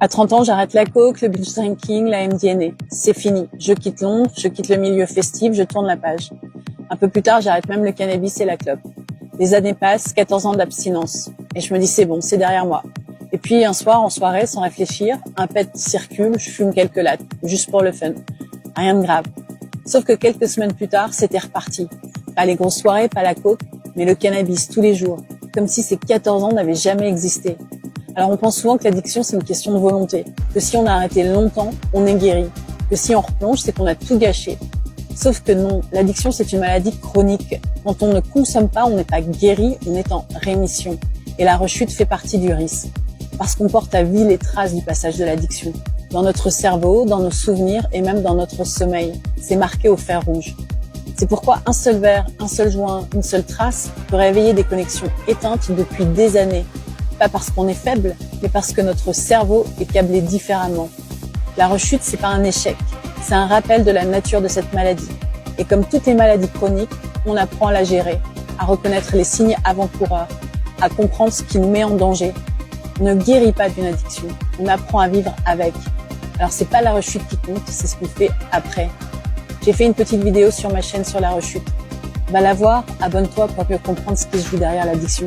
À 30 ans, j'arrête la coke, le binge drinking, la MDMA. C'est fini. Je quitte Londres, je quitte le milieu festif, je tourne la page. Un peu plus tard, j'arrête même le cannabis et la clope. Les années passent, 14 ans d'abstinence. Et je me dis, c'est bon, c'est derrière moi. Et puis, un soir, en soirée, sans réfléchir, un pet circule, je fume quelques lattes, juste pour le fun. Rien de grave. Sauf que quelques semaines plus tard, c'était reparti. Pas les grosses soirées, pas la coke, mais le cannabis tous les jours. Comme si ces 14 ans n'avaient jamais existé. Alors on pense souvent que l'addiction c'est une question de volonté, que si on a arrêté longtemps, on est guéri, que si on replonge, c'est qu'on a tout gâché. Sauf que non, l'addiction c'est une maladie chronique. Quand on ne consomme pas, on n'est pas guéri, on est en rémission. Et la rechute fait partie du risque, parce qu'on porte à vie les traces du passage de l'addiction. Dans notre cerveau, dans nos souvenirs et même dans notre sommeil. C'est marqué au fer rouge. C'est pourquoi un seul verre, un seul joint, une seule trace peut réveiller des connexions éteintes depuis des années. Pas parce qu'on est faible, mais parce que notre cerveau est câblé différemment. La rechute, c'est pas un échec, c'est un rappel de la nature de cette maladie. Et comme toutes les maladies chroniques, on apprend à la gérer, à reconnaître les signes avant-coureurs, à comprendre ce qui nous met en danger. On ne guérit pas d'une addiction, on apprend à vivre avec. Alors c'est pas la rechute qui compte, c'est ce qu'on fait après. J'ai fait une petite vidéo sur ma chaîne sur la rechute. Va la voir, abonne-toi pour mieux comprendre ce qui se joue derrière l'addiction.